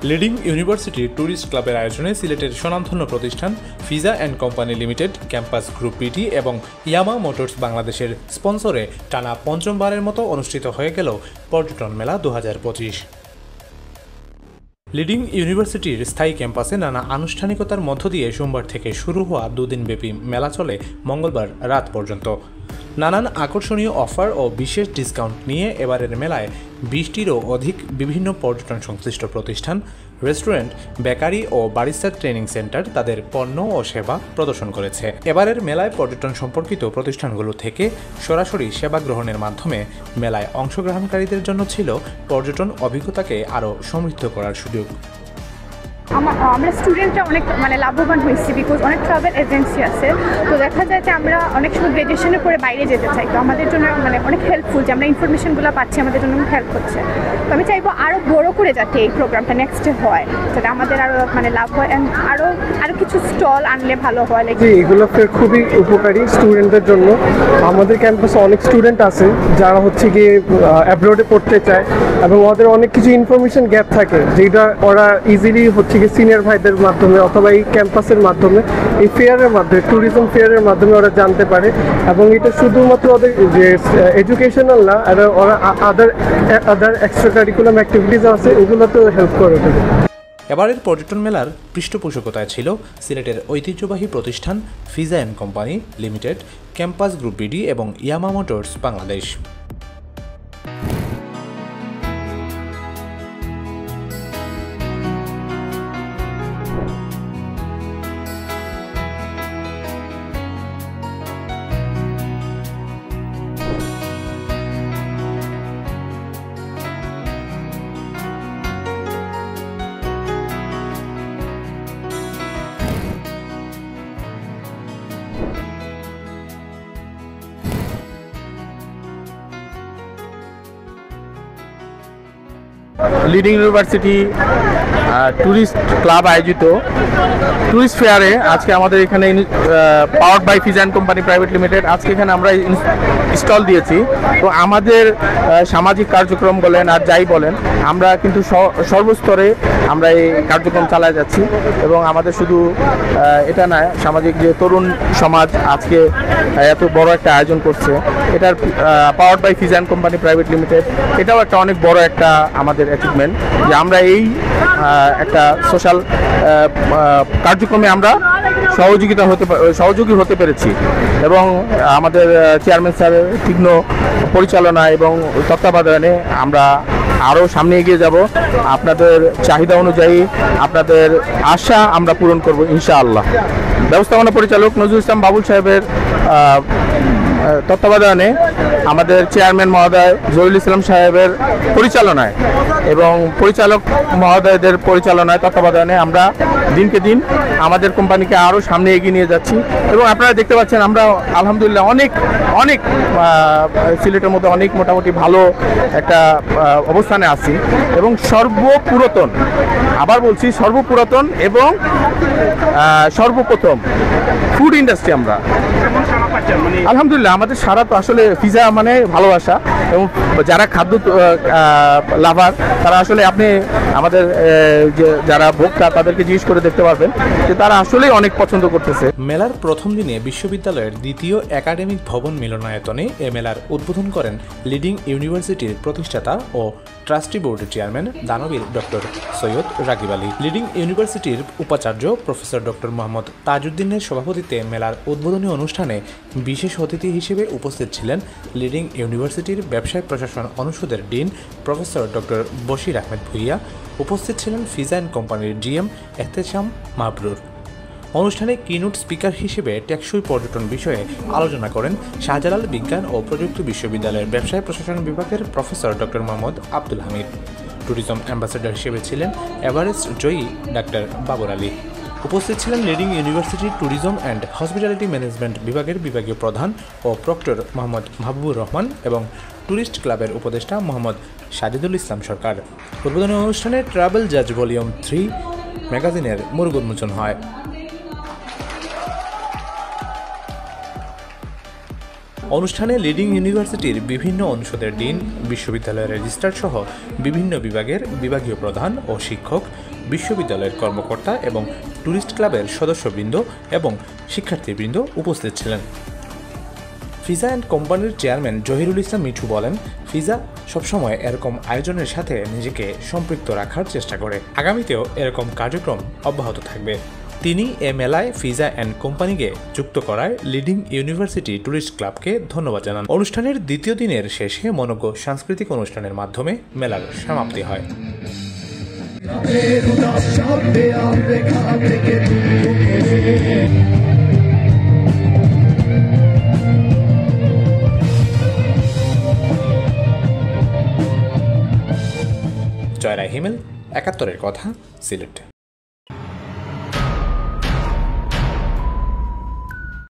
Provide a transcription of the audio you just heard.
Leading university tourist ক্লাবের আয়োজনে সিলেটের স্বনামধন্য প্রতিষ্ঠান Fiza and company limited, campus group PT এবং ইয়ামা মোটরস বাংলাদেশের স্পন্সরে টানা পঞ্চমবারের মতো অনুষ্ঠিত হয়ে গেল পর্যটন মেলা 2025। লিডিং ইউনিভার্সিটির স্থায়ী ক্যাম্পাসে নানা আনুষ্ঠানিকতার মধ্য দিয়ে সোমবার থেকে শুরু হওয়া দুদিনব্যাপী মেলা চলে মঙ্গলবার রাত পর্যন্ত। নানান আকর্ষণীয় অফার ও বিশেষ ডিসকাউন্ট নিয়ে এবারের মেলায় 20টিরও অধিক বিভিন্ন পর্যটন সংশ্লিষ্ট প্রতিষ্ঠান, রেস্টুরেন্ট, বেকারি ও বারিস্টার ট্রেনিং সেন্টার তাদের পণ্য ও সেবা প্রদর্শন করেছে। এবারের মেলায় পর্যটন সম্পর্কিত প্রতিষ্ঠানগুলো থেকে সরাসরি সেবা গ্রহণের মাধ্যমে মেলায় অংশগ্রহণকারীদের জন্য ছিল পর্যটন অভিজ্ঞতাকে আরও সমৃদ্ধ করার সুযোগ। আমরা স্টুডেন্টরা অনেক লাভবান হয়েছি, বিকজ অনেক ট্রাভেল এজেন্সি আছে। তো দেখা যায় যে আমরা অনেক সময় গ্রাজুয়েশনের পরে বাইরে যেতে চাই, তো আমাদের জন্য অনেক হেল্পফুল যে আমরা ইনফরমেশনগুলো পাচ্ছি, আমাদের জন্য হেল্প হচ্ছে। তো আমি চাইবো আরও বড় করে যাতে এই প্রোগ্রামটা নেক্সটে হয়, যাতে আমাদের আরও লাভ হয়, অ্যান্ড আরও কিছু স্টল আনলে ভালো হয়। এগুলো খুবই উপকারী স্টুডেন্টদের জন্য। আমাদের ক্যাম্পাসে অনেক স্টুডেন্ট আছে যারা গিয়ে অ্যাব্রোডে পড়তে চায় এবং ওদের অনেক কিছু ইনফরমেশন গ্যাপ থাকে, যেটা ওরা ইজিলি সিনিয়র ভাইদের মাধ্যমে অথবা এই ক্যাম্পাসের মাধ্যমে, এই ফেয়ারের মাধ্যমে, ট্যুরিজম ফেয়ারের মাধ্যমে ওরা জানতে পারে। এবং এটা শুধুমাত্র ওদের যে এডুকেশনাল না, ওরা আদার এক্সট্রা কারিকুলাম অ্যাক্টিভিটিস আছে, ওগুলোতেও হেল্প করে দেবে। এবারের পর্যটন মেলার পৃষ্ঠপোষকতায় ছিল সিলেটের ঐতিহ্যবাহী প্রতিষ্ঠান Fiza and company limited, campus group BD এবং Yamaha motors Bangladesh. Leading university tourist club আয়োজিত ট্যুরিস্ট ফেয়ারে আজকে আমাদের এখানে powered by Fiza and company private limited, আজকে এখানে আমরা স্টল দিয়েছি। তো আমাদের সামাজিক কার্যক্রম বলেন আর যাই বলেন, আমরা কিন্তু সর্বস্তরে আমরা এই কার্যক্রম চালিয়ে যাচ্ছি। এবং আমাদের শুধু এটা না, সামাজিক যে তরুণ সমাজ আজকে এত বড় একটা আয়োজন করছে, এটার powered by Fiza and company private limited, এটাও একটা অনেক বড় একটা আমাদের অ্যাচিভমেন্ট যে আমরা এই একটা সোশ্যাল কার্যক্রমে আমরা সহযোগী হতে পেরেছি। এবং আমাদের চেয়ারম্যান স্যারের তীক্ষ্ণ পরিচালনা এবং তত্ত্বাবধানে আমরা আরও সামনে এগিয়ে যাব। আপনাদের চাহিদা অনুযায়ী আপনাদের আশা আমরা পূরণ করব ইনশাআল্লাহ। ব্যবস্থাপনা পরিচালক নজরুল ইসলাম বাবুল সাহেবের তত্ত্বাবধানে, আমাদের চেয়ারম্যান মহোদয় জহিরুল ইসলাম সাহেবের পরিচালনায় এবং পরিচালক মহোদয়দের পরিচালনায়, তত্ত্বাবধানে আমরা দিনকে দিন আমাদের কোম্পানিকে আরও সামনে এগিয়ে নিয়ে যাচ্ছি। এবং আপনারা দেখতে পাচ্ছেন আমরা আলহামদুলিল্লাহ অনেক সিলেটের মধ্যে অনেক মোটামুটি ভালো একটা অবস্থানে আছি। এবং সর্বপুরাতন, আবার বলছি সর্বপুরাতন এবং সর্বপ্রথম ফুড ইন্ডাস্ট্রি আমরা আলহামদুলিল্লাহ। আমাদের সারা তো আসলে ফিজা মানে ভালোবাসা, এবং যারা খাদ্য লাভার তারা আসলে আপনি আমাদের যারা ভোক্তা তাদেরকে জিজ্ঞেস করে দেখতে পারবেন যে তারা আসলেই অনেক পছন্দ করতেছে। মেলার প্রথম দিনে বিশ্ববিদ্যালয়ের দ্বিতীয় একাডেমিক ভবন মিলনায়তনে এ মেলার উদ্বোধন করেন লিডিং ইউনিভার্সিটির প্রতিষ্ঠাতা ও ট্রাস্টি বোর্ডের চেয়ারম্যান দানবীর ডক্টর সৈয়দ রাগিব আলী। লিডিং ইউনিভার্সিটির উপাচার্য প্রফেসর ডক্টর মোহাম্মদ তাজউদ্দিনের সভাপতিত্বে মেলার উদ্বোধনী অনুষ্ঠানে বিশেষ অতিথি হিসেবে উপস্থিত ছিলেন লিডিং ইউনিভার্সিটির ব্যবসায় প্রশাসন অনুষদের dean professor doctor Bashir Ahmed Bhuiyan. উপস্থিত ছিলেন ফিজা অ্যান্ড কোম্পানির জিএম এহতেশাম মাবরুর। অনুষ্ঠানে কিনোট স্পিকার হিসেবে টেকসই পর্যটন বিষয়ে আলোচনা করেন শাহজালাল বিজ্ঞান ও প্রযুক্তি বিশ্ববিদ্যালয়ের ব্যবসায় প্রশাসন বিভাগের professor doctor Mohammad Abdul Hamid. Tourism ambassador হিসেবে ছিলেন এভারেস্ট জয়ী ডাক্তার বাবর আলী। উপস্থিত ছিলেন লিডিং ইউনিভার্সিটির ট্যুরিজম অ্যান্ড হসপিটালিটি ম্যানেজমেন্ট বিভাগের বিভাগীয় প্রধান ও প্রক্টর মোহাম্মদ মাহবুবুর রহমান এবং ট্যুরিস্ট ক্লাবের উপদেষ্টা মোহাম্মদ সাজিদুল ইসলাম সরকার। উদ্বোধনী অনুষ্ঠানে ট্রাভেল জাজ ভলিউম 3 ম্যাগাজিনের মুরগ উন্মোচন হয়। অনুষ্ঠানে লিডিং ইউনিভার্সিটির বিভিন্ন অনুষদের ডিন, বিশ্ববিদ্যালয়ের রেজিস্ট্রার সহ বিভিন্ন বিভাগের বিভাগীয় প্রধান ও শিক্ষক, বিশ্ববিদ্যালয়ের কর্মকর্তা এবং ট্যুরিস্ট ক্লাবের সদস্যবৃন্দ এবং শিক্ষার্থীবৃন্দ উপস্থিত ছিলেন। ফিজা অ্যান্ড কোম্পানির চেয়ারম্যান জহিরুল ইসলাম মিঠু বলেন, ফিজা সবসময় এরকম আয়োজনের সাথে নিজেকে সম্পৃক্ত রাখার চেষ্টা করে। আগামীতেও এরকম কার্যক্রম অব্যাহত থাকবে। তিনি এ মেলায় ফিজা অ্যান্ড কোম্পানিকে যুক্ত করায় লিডিং ইউনিভার্সিটি ট্যুরিস্ট ক্লাবকে ধন্যবাদ জানান। অনুষ্ঠানের দ্বিতীয় দিনের শেষে মনোজ্ঞ সাংস্কৃতিক অনুষ্ঠানের মাধ্যমে মেলার সমাপ্তি হয়। জয়রাই হিমেল, ৭১-এর কথা, সিলেট।